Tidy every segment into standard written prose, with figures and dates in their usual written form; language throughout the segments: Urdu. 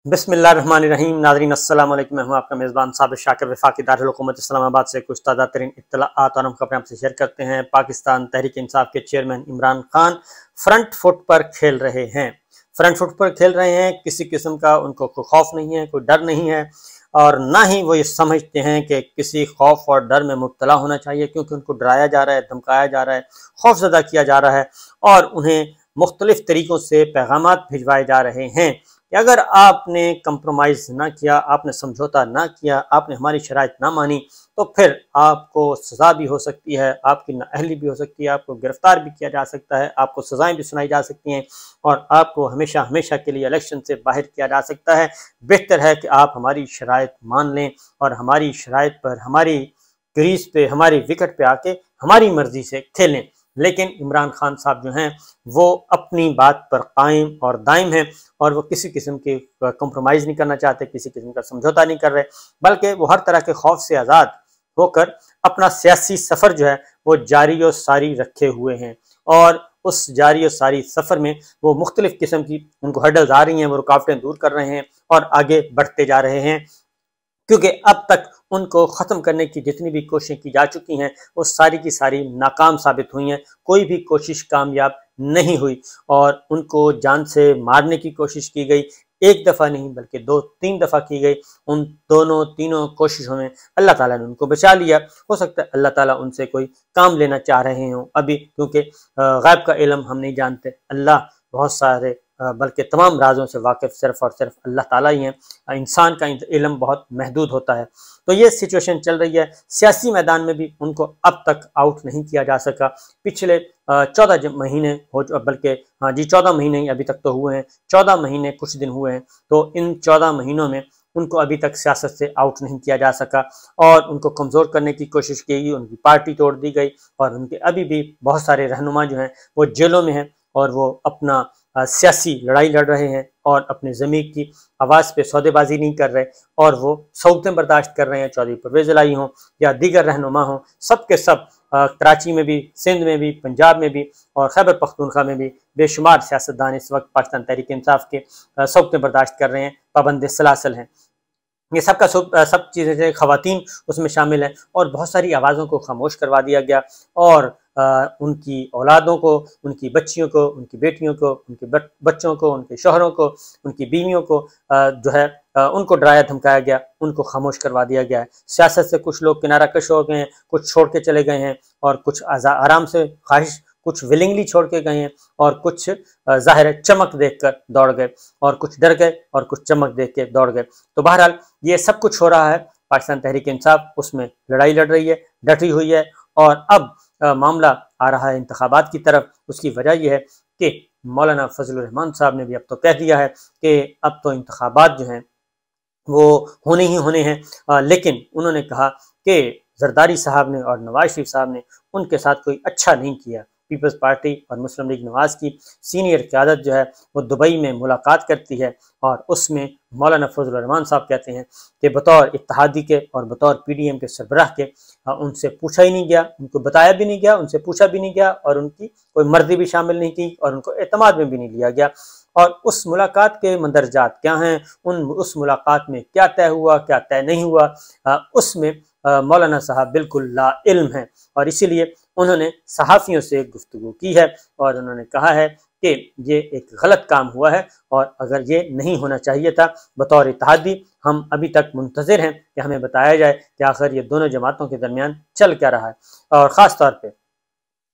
بسم اللہ الرحمن الرحیم۔ ناظرین السلام علیکم، میں ہوں آپ کا میزبان ثابت شاکر، وفاقی دارالحکومت اسلام آباد سے کچھ تازہ ترین اطلاعات اور ہم خبریں آپ سے شیئر کرتے ہیں۔ پاکستان تحریک انصاف کے chairman Imran Khan front foot پر کھیل رہے ہیں، کسی قسم کا ان کو کوئی خوف نہیں ہے، کوئی ڈر نہیں ہے، اور نہ ہی وہ یہ سمجھتے ہیں کہ کسی خوف اور ڈر میں مبتلا ہونا چاہیے، کیونکہ ان کو ڈرایا جا رہا ہے، دھمکایا جا رہا ہے، خوف زدہ کیا جا رہا ہے، اور انہیں مختلف طریقوں سے پیغامات بھجوائے جا رہے ہیں کہ اگر آپ نے کمپرومائز نہ کیا، آپ نے سمجھوتا نہ کیا، آپ نے ہماری شرائط نہ مانی، تو پھر آپ کو سزا بھی ہو سکتی ہے، آپ کی نااہلی بھی ہو سکتی ہے، آپ کو گرفتار بھی کیا جا سکتا ہے، آپ کو سزائیں بھی سنائی جا سکتی ہیں، اور آپ کو ہمیشہ کے لیے الیکشن سے باہر کیا جا سکتا ہے۔ بہتر ہے کہ آپ ہماری شرائط مان لیں اور ہماری شرائط پر، ہماری کریز پہ، ہماری وکٹ پہ آ کے ہماری مرضی سے کھیلیں۔ لیکن عمران خان صاحب جو ہیں وہ اپنی بات پر قائم اور دائم ہیں، اور وہ کسی قسم کی کمپرومائز نہیں کرنا چاہتے، کسی قسم کا سمجھوتا نہیں کر رہے، بلکہ وہ ہر طرح کے خوف سے آزاد ہو کر اپنا سیاسی سفر جو ہے وہ جاری و ساری رکھے ہوئے ہیں، اور اس جاری و ساری سفر میں وہ مختلف قسم کی ان کو ہرڈلز آ رہی ہیں، وہ رکاوٹیں دور کر رہے ہیں اور آگے بڑھتے جا رہے ہیں، کیونکہ اب تک ان کو ختم کرنے کی جتنی بھی کوششیں کی جا چکی ہیں وہ ساری کی ساری ناکام ثابت ہوئی ہیں، کوئی بھی کوشش کامیاب نہیں ہوئی، اور ان کو جان سے مارنے کی کوشش کی گئی، ایک دفعہ نہیں بلکہ 2-3 دفعہ کی گئی۔ ان تینوں کوششوں میں اللہ تعالیٰ نے ان کو بچا لیا۔ ہو سکتا ہے اللہ تعالیٰ ان سے کوئی کام لینا چاہ رہے ہوں ابھی، کیونکہ غیب کا علم ہم نہیں جانتے، اللہ بہت سارے بلکہ تمام رازوں سے واقف صرف اور صرف اللہ تعالیٰ ہی ہیں، انسان کا علم بہت محدود ہوتا ہے۔ تو یہ سچویشن چل رہی ہے، سیاسی میدان میں بھی ان کو اب تک آؤٹ نہیں کیا جا سکا۔ پچھلے 14 مہینے بلکہ 14 مہینے ہی ابھی تک تو ہوئے ہیں، 14 مہینے کچھ دن ہوئے ہیں، تو ان 14 مہینوں میں ان کو ابھی تک سیاست سے آؤٹ نہیں کیا جا سکا، اور ان کو کمزور کرنے کی کوشش کی گئی، ان کی پارٹی توڑ دی گئی، اور ان کے ابھی بھی بہت سارے رہنما جو ہیں وہ جیلوں میں ہیں، اور وہ اپنا سیاسی لڑائی لڑ رہے ہیں، اور اپنے ضمیر کی آواز پہ سودے بازی نہیں کر رہے، اور وہ سعودتیں برداشت کر رہے ہیں، چودھری پرویز الہی ہوں یا دیگر رہنما ہوں، سب کے سب کراچی میں بھی، سندھ میں بھی، پنجاب میں بھی، اور خیبر پختونخوا میں بھی بے شمار سیاستدان اس وقت پاکستان تحریک انصاف کے سعودتیں برداشت کر رہے ہیں، پابند سلاسل ہیں۔ یہ سب کا سب چیزیں، خواتین اس میں شامل ہیں، اور بہت ساری آوازوں کو خاموش کروا دیا گیا، اور ان کی اولادوں کو، ان کی بچیوں کو، ان کی بیٹیوں کو، ان کے بچوں کو، ان کے شوہروں کو، ان کی بیویوں کو جو ہے ان کو ڈرایا دھمکایا گیا، ان کو خاموش کروا دیا گیا ہے۔ سیاست سے کچھ لوگ کنارہ کش ہو گئے ہیں، کچھ چھوڑ کے چلے گئے ہیں، اور کچھ آرام سے خواہش، کچھ ولنگلی چھوڑ کے گئے ہیں، اور کچھ ظاہر چمک دیکھ کر دوڑ گئے، اور کچھ ڈر گئے، اور کچھ چمک دیکھ کے دوڑ گئے۔ تو بہرحال یہ سب کچھ ہو رہا ہے، پاکستان تحریک انصاف اس میں لڑائی لڑ رہی ہے، ڈٹی ہوئی ہے، اور اب معاملہ آ رہا ہے انتخابات کی طرف۔ اس کی وجہ یہ ہے کہ مولانا فضل الرحمان صاحب نے بھی اب تو کہہ دیا ہے کہ اب تو انتخابات جو ہیں وہ ہونے ہی ہونے ہیں، لیکن انہوں نے کہا کہ زرداری صاحب نے اور نواز شریف صاحب نے ان کے ساتھ کوئی اچھا نہیں کیا۔ پیپلز پارٹی اور مسلم لیگ نواز کی سینئر قیادت جو ہے وہ دبئی میں ملاقات کرتی ہے، اور اس میں مولانا فضل الرحمان صاحب کہتے ہیں کہ بطور اتحادی کے اور بطور پی ڈی ایم کے سربراہ کے ان سے پوچھا ہی نہیں گیا، ان کو بتایا بھی نہیں گیا، ان سے پوچھا بھی نہیں گیا، اور ان کی کوئی مرضی بھی شامل نہیں کی، اور ان کو اعتماد میں بھی نہیں لیا گیا۔ اور اس ملاقات کے مندرجات کیا ہیں، اس ملاقات میں کیا طے ہوا، کیا طے نہیں ہوا، اس میں مولانا صاحب بالکل لا علم ہیں، اور اسی لیے انہوں نے صحافیوں سے گفتگو کی ہے، اور انہوں نے کہا ہے کہ یہ ایک غلط کام ہوا ہے، اور اگر یہ نہیں ہونا چاہیے تھا۔ بطور اتحادی ہم ابھی تک منتظر ہیں کہ ہمیں بتایا جائے کہ آخر یہ دونوں جماعتوں کے درمیان چل کیا رہا ہے۔ اور خاص طور پہ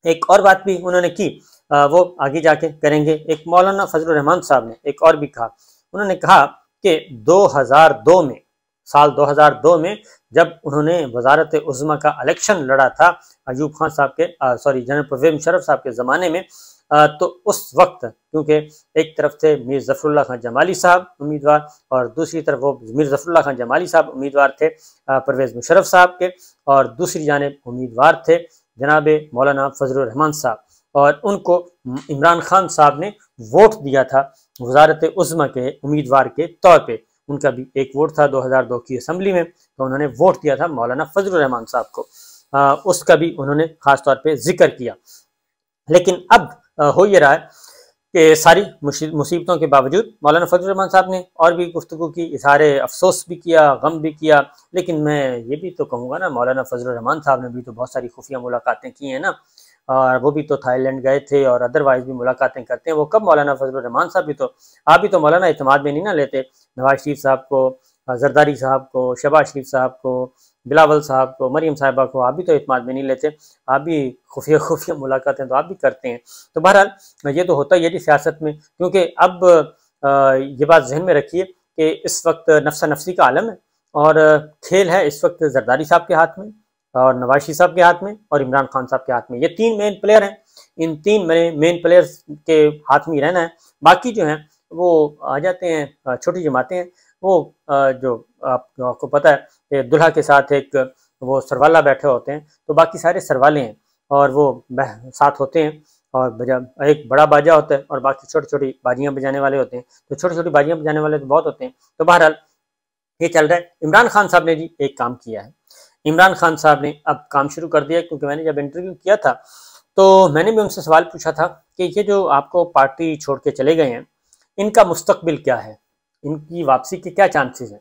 ایک اور بات بھی انہوں نے کی، وہ آگے جا کے کریں گے۔ ایک مولانا فضل الرحمان صاحب نے ایک اور بھی کہا، انہوں نے کہا کہ 2002 میں، سال 2002 میں جب انہوں نے وزارت عظمیٰ کا الیکشن لڑا تھا ایوب خان صاحب کے جنرل پرویز مشرف صاحب کے زمانے میں، تو اس وقت کیونکہ ایک طرف سے میر ظفر اللہ خان جمالی صاحب امیدوار، اور دوسری طرف وہ میر ظفر اللہ خان جمالی صاحب امیدوار تھے پرویز مشرف صاحب کے، اور دوسری جانب امیدوار تھے جناب مولانا فضل الرحمان صاحب، اور ان کو عمران خان صاحب نے ووٹ دیا تھا وزارت عظمیٰ کے امیدوار کے طور پہ۔ ان کا بھی ایک ووٹ تھا 2002 کی اسمبلی میں، تو انہوں نے ووٹ دیا تھا مولانا فضل الرحمان صاحب کو، اس کا بھی انہوں نے خاص طور پہ ذکر کیا۔ لیکن اب ہو یہ رہا ہے کہ ساری مصیبتوں کے باوجود مولانا فضل الرحمان صاحب نے اور بھی گفتگو کی، اظہار افسوس بھی کیا، غم بھی کیا، لیکن میں یہ بھی تو کہوں گا نا، مولانا فضل الرحمان صاحب نے بھی تو بہت ساری خفیہ ملاقاتیں کی ہیں نا، اور وہ بھی تو تھائی لینڈ گئے تھے اور ادروائز بھی ملاقاتیں کرتے ہیں۔ وہ کب مولانا فضل الرحمان صاحب بھی تو، آپ بھی تو مولانا اعتماد میں نہیں نہ لیتے نواز شریف صاحب کو، زرداری صاحب کو، شہباز شریف صاحب کو، بلاول صاحب کو، مریم صاحبہ کو، آپ بھی تو اعتماد میں نہیں لیتے، آپ بھی خفیہ ملاقاتیں تو آپ بھی کرتے ہیں۔ تو بہرحال یہ تو ہوتا ہی ہے جی سیاست میں، کیونکہ اب یہ بات ذہن میں رکھیے کہ اس وقت نفسا نفسی کا عالم ہے، اور کھیل ہے اس وقت زرداری صاحب کے ہاتھ میں اور نواز شریف صاحب کے ہاتھ میں اور عمران خان صاحب کے ہاتھ میں۔ یہ تین مین پلیئر ہیں، ان تین مین پلیئرز کے ہاتھ میں ہی رہنا ہے۔ باقی جو ہیں وہ آ جاتے ہیں، چھوٹی جماعتیں ہیں، وہ جو آپ کو پتہ ہے کہ دلہا کے ساتھ ایک وہ سروالا بیٹھے ہوتے ہیں، تو باقی سارے سروالے ہیں اور وہ ساتھ ہوتے ہیں، اور ایک بڑا باجا ہوتا ہے اور باقی چھوٹی چھوٹی باجیاں بجانے والے ہوتے ہیں، تو چھوٹی چھوٹی باجیاں بجانے والے تو بہت ہوتے ہیں۔ تو بہرحال یہ چل رہا ہے۔ عمران خان صاحب نے جی ایک کام کیا ہے، عمران خان صاحب نے اب کام شروع کر دیا، کیونکہ میں نے جب انٹرویو کیا تھا تو میں نے بھی ان سے سوال پوچھا تھا کہ یہ جو آپ کو پارٹی چھوڑ کے چلے گئے ہیں، ان کا مستقبل کیا ہے، ان کی واپسی کے کیا چانسز ہیں؟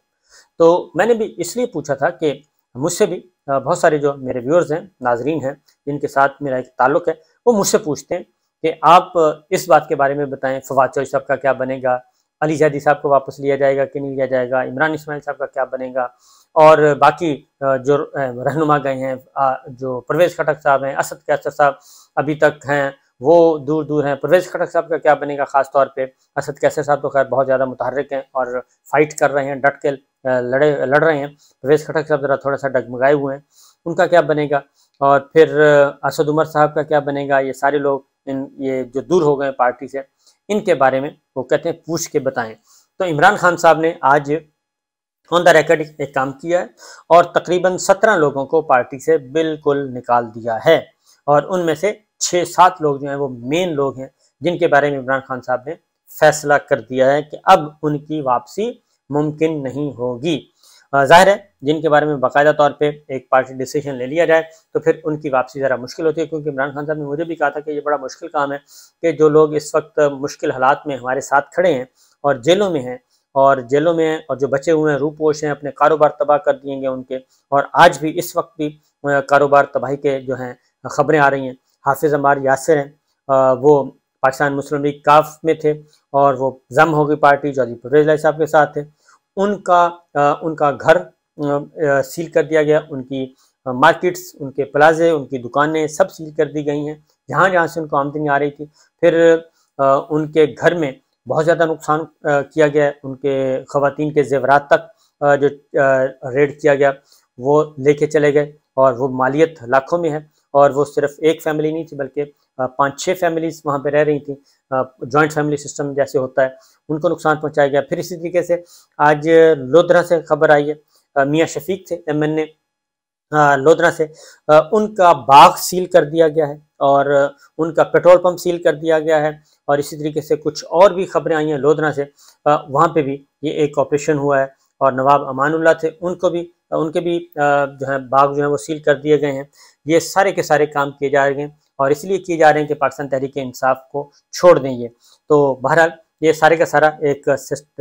تو میں نے بھی اس لیے پوچھا تھا کہ مجھ سے بھی بہت سارے جو میرے ویورز ہیں، ناظرین ہیں، جن کے ساتھ میرا ایک تعلق ہے، وہ مجھ سے پوچھتے ہیں کہ آپ اس بات کے بارے میں بتائیں، فواد چوہدری صاحب کا کیا بنے گا، علی زیدی صاحب کو واپس لیا جائے گا کہ نہیں لیا جائے گا، عمران اسماعیل صاحب کا کیا بنے گا، اور باقی جو رہنما گئے ہیں، جو پرویز خٹک صاحب ہیں، اسد قیصر صاحب ابھی تک ہیں، وہ دور دور ہیں، پرویز خٹک صاحب کا کیا بنے گا، خاص طور پہ اسد قیصر صاحب تو خیر بہت زیادہ متحرک ہیں اور فائٹ کر رہے ہیں، ڈٹ کے لڑ رہے ہیں، پرویز خٹک صاحب ذرا تھوڑا سا ڈگمگائے ہوئے ہیں، ان کا کیا بنے گا، اور پھر اسد عمر صاحب کا کیا بنے گا، یہ سارے لوگ یہ جو دور ہو گئے پارٹی سے، ان کے بارے میں وہ کہتے ہیں پوچھ کے بتائیں۔ تو عمران خان صاحب نے آج آن دا ریکارڈ ایک کام کیا ہے اور تقریباً 17 لوگوں کو پارٹی سے بالکل نکال دیا ہے، اور ان میں سے 6-7 لوگ جو ہیں وہ مین لوگ ہیں جن کے بارے میں عمران خان صاحب نے فیصلہ کر دیا ہے کہ اب ان کی واپسی ممکن نہیں ہوگی۔ ظاہر ہے جن کے بارے میں باقاعدہ طور پہ ایک پارٹی ڈیسیشن لے لیا جائے تو پھر ان کی واپسی ذرا مشکل ہوتی ہے، کیونکہ عمران خان صاحب نے مجھے بھی کہا تھا کہ یہ بڑا مشکل کام ہے کہ جو لوگ اس وقت مشکل حالات میں ہمارے ساتھ کھڑے ہیں اور جیلوں میں ہیں اور جو بچے ہوئے ہیں روپوش ہیں، اپنے کاروبار تباہ کر دیے گے ان کے، اور آج بھی اس وقت بھی کاروبار تباہی کے جو ہیں خبریں آ رہی ہیں۔ حافظ عمار یاسر ہیں، وہ پاکستان مسلم لیگ کاف میں تھے اور وہ ضم ہو گئی پارٹی، چودھری پرویز الہی صاحب کے ساتھ تھے، ان کا گھر سیل کر دیا گیا، ان کی مارکیٹس، ان کے پلازے، ان کی دکانیں سب سیل کر دی گئی ہیں، جہاں جہاں سے ان کو آمدنی آ رہی تھی۔ پھر ان کے گھر میں بہت زیادہ نقصان کیا گیا ہے، ان کے خواتین کے زیورات تک جو ریڈ کیا گیا وہ لے کے چلے گئے، اور وہ مالیت لاکھوں میں ہے، اور وہ صرف ایک فیملی نہیں تھی بلکہ 5-6 فیملیز وہاں پہ رہ رہی تھیں، جوائنٹ فیملی سسٹم جیسے ہوتا ہے، ان کو نقصان پہنچایا گیا۔ پھر اسی طریقے سے آج لودھرا سے خبر آئی ہے، میاں شفیق تھے MN لودھرا سے، ان کا باغ سیل کر دیا گیا ہے اور ان کا پیٹرول پمپ سیل کر دیا گیا ہے، اور اسی طریقے سے کچھ اور بھی خبریں آئی ہیں لودھرا سے، وہاں پہ بھی یہ ایک آپریشن ہوا ہے، اور نواب امان اللہ تھے، ان کے بھی جو ہے باغ جو ہیں وہ سیل کر دیے گئے ہیں۔ یہ سارے کے سارے کام کیے جا رہے ہیں، اور اس لیے کیے جا رہے ہیں کہ پاکستان تحریک انصاف کو چھوڑ دیں یہ۔ تو بہرحال یہ سارے کا سارا ایک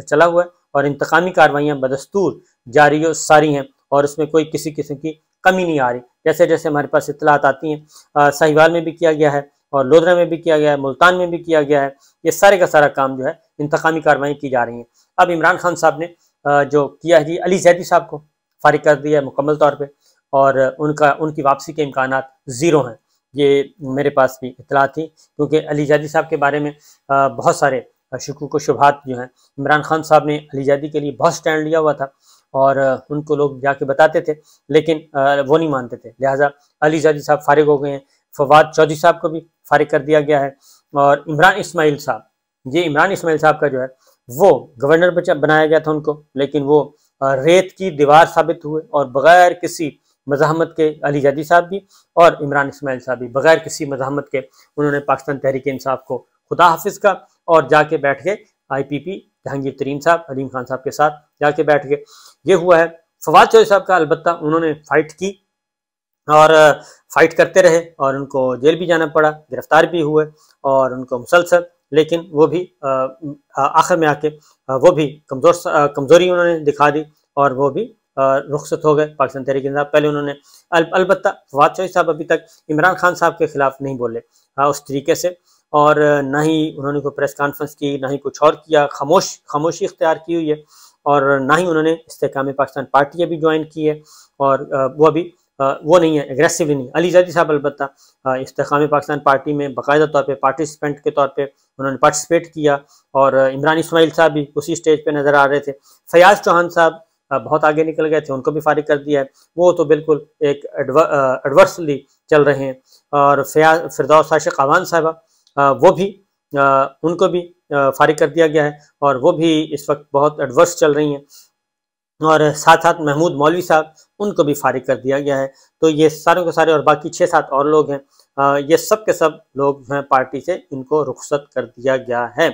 چلا ہوا ہے، اور انتقامی کاروائیاں بدستور جاری و ساری ہیں، اور اس میں کوئی کسی قسم کی کمی نہیں آ رہی۔ جیسے جیسے ہمارے پاس اطلاعات آتی ہیں، ساہیوال میں بھی کیا گیا ہے اور لودھرا میں بھی کیا گیا ہے، ملتان میں بھی کیا گیا ہے، یہ سارے کا سارا کام جو ہے انتقامی کاروائیاں کی جا رہی ہیں۔ اب عمران خان صاحب نے جو کیا ہے جی، علی زیدی صاحب کو فارغ کر دیا ہے مکمل طور پہ، اور ان کی واپسی کے امکانات زیرو ہیں، یہ میرے پاس بھی اطلاع تھی، کیونکہ علی زیدی صاحب کے بارے میں بہت سارے شکوک و شبہات جو ہیں، عمران خان صاحب نے علی زیدی کے لیے بہت سٹینڈ لیا ہوا تھا، اور ان کو لوگ جا کے بتاتے تھے، لیکن وہ نہیں مانتے تھے، لہٰذا علی زیدی صاحب فارغ ہو گئے ہیں۔ فواد چودھری صاحب کو بھی فارغ کر دیا گیا ہے، اور عمران اسماعیل صاحب کا جو ہے وہ گورنر بنایا گیا تھا ان کو، لیکن وہ ریت کی دیوار ثابت ہوئے، اور بغیر کسی مزاحمت کے علی زیدی صاحب بھی اور عمران اسماعیل صاحب بھی بغیر کسی مزاحمت کے انہوں نے پاکستان تحریک انصاف کو خدا حافظ کا، اور جا کے بیٹھ گئے IPP جہانگیر ترین صاحب، علیم خان صاحب کے ساتھ جا کے بیٹھ گئے۔ یہ ہوا ہے۔ فواد چوہدری صاحب کا البتہ انہوں نے فائٹ کی اور فائٹ کرتے رہے، اور ان کو جیل بھی جانا پڑا، گرفتار بھی ہوئے، اور ان کو مسلسل لیکن وہ بھی آخر میں آ کے وہ بھی کمزوری انہوں نے دکھا دی اور وہ بھی رخصت ہو گئے پاکستان تحریک انصاف۔ پہلے انہوں نے البتہ فواد چوہدری صاحب ابھی تک عمران خان صاحب کے خلاف نہیں بولے اس طریقے سے، اور نہ ہی انہوں نے کوئی پریس کانفرنس کی، نہ ہی کچھ اور کیا، خاموشی اختیار کی ہوئی ہے، اور نہ ہی انہوں نے استحکام پاکستان پارٹی ابھی جوائن کی ہے، اور وہ ابھی وہ نہیں ہے، ایگریسولی نہیں۔ علی زیدی صاحب البتہ استحکام پاکستان پارٹی میں باقاعدہ طور پہ پارٹیسپینٹ کے طور پہ انہوں نے پارٹیسپیٹ کیا، اور عمران اسماعیل صاحب بھی اسی سٹیج پہ نظر آ رہے تھے۔ فیاض چوہان صاحب بہت آگے نکل گئے تھے، ان کو بھی فارغ کر دیا ہے، وہ تو بالکل ایک ایڈورسلی چل رہے ہیں۔ اور فردوس عاشق اعوان صاحبہ وہ بھی ان کو بھی فارغ کر دیا گیا ہے، اور وہ بھی اس وقت بہت ایڈورس چل رہی ہیں، اور ساتھ ساتھ محمود مولوی صاحب ان کو بھی فارغ کر دیا گیا ہے۔ تو یہ ساروں کے سارے، اور باقی 6-7 اور لوگ ہیں، یہ سب کے سب لوگ جو ہیں پارٹی سے ان کو رخصت کر دیا گیا ہے۔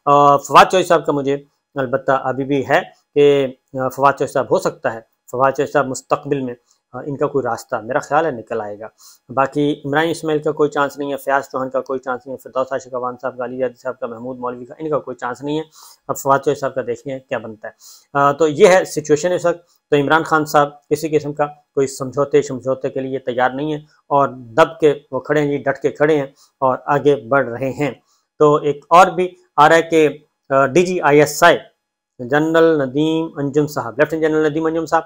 فواد چوہدری صاحب کا مجھے البتہ ابھی بھی ہے کہ فواد چوہدری صاحب ہو سکتا ہے، فواد چوہدری صاحب مستقبل میں ان کا کوئی راستہ میرا خیال ہے نکل آئے گا۔ باقی عمران اسماعیل کا کوئی چانس نہیں ہے، فیاض چوہان کا کوئی چانس نہیں ہے، فردوس عاشق اعوان صاحب کا، علی زیدی صاحب کا، محمود مولوی کا، ان کا کوئی چانس نہیں ہے۔ اب فواد چوہدری صاحب کا دیکھتے ہیں کیا بنتا ہے۔ تو یہ ہے سچویشن اس وقت۔ تو عمران خان صاحب کسی قسم کا کوئی سمجھوتے کے لیے تیار نہیں ہے، اور دب کے وہ کھڑے ہیں، ڈٹ کے کھڑے ہیں اور آگے بڑھ رہے ہیں۔ تو ایک اور بھی آ رہا ہے کہ DGISI جنرل ندیم انجم صاحب، لیفٹیننٹ جنرل ندیم انجم صاحب،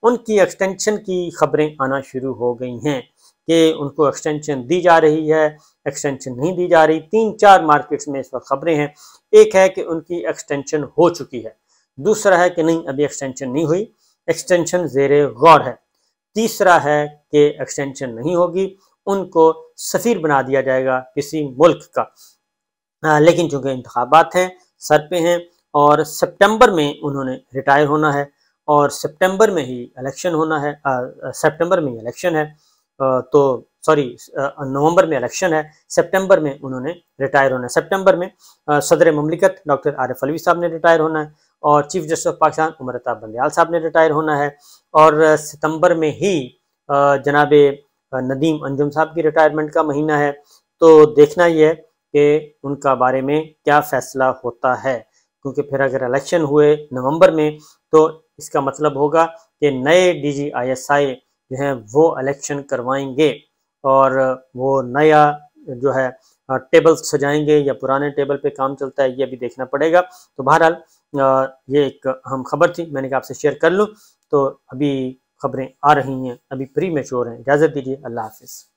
ان کی ایکسٹینشن کی خبریں آنا شروع ہو گئی ہیں کہ ان کو ایکسٹینشن دی جا رہی ہے، ایکسٹینشن نہیں دی جا رہی۔ 3-4 مارکیٹس میں اس وقت خبریں ہیں۔ ایک ہے کہ ان کی ایکسٹینشن ہو چکی ہے، دوسرا ہے کہ نہیں ابھی ایکسٹینشن نہیں ہوئی، ایکسٹینشن زیر غور ہے، تیسرا ہے کہ ایکسٹینشن نہیں ہوگی، ان کو سفیر بنا دیا جائے گا کسی ملک کا۔ لیکن چونکہ انتخابات ہیں، سر پہ ہیں، اور سپٹمبر میں انہوں نے ریٹائر ہونا ہے، اور سپٹمبر میں ہی الیکشن ہونا ہے، سپٹمبر میں ہی الیکشن ہے، تو سوری نومبر میں الیکشن ہے، سپٹمبر میں انہوں نے ریٹائر ہونا ہے۔ سپٹمبر میں صدر مملکت ڈاکٹر عارف علوی صاحب نے ریٹائر ہونا ہے، اور chief justice of Pakistan Umar Ata Bandial صاحب نے ریٹائر ہونا ہے، اور ستمبر میں ہی جناب ندیم انجم صاحب کی ریٹائرمنٹ کا مہینہ ہے۔ تو دیکھنا یہ ہے کہ ان کا بارے میں کیا فیصلہ ہوتا ہے، کیونکہ پھر اگر الیکشن ہوئے نومبر میں تو اس کا مطلب ہوگا کہ نئے DGISI جو ہیں وہ الیکشن کروائیں گے، اور وہ نیا جو ہے ٹیبل سجائیں گے یا پرانے ٹیبل پہ کام چلتا ہے، یہ بھی دیکھنا پڑے گا۔ تو بہرحال یہ ایک اہم خبر تھی، میں نے کہا آپ سے شیئر کر لوں۔ تو ابھی خبریں آ رہی ہیں، ابھی پری میچور ہیں۔ اجازت دیجیے، اللہ حافظ۔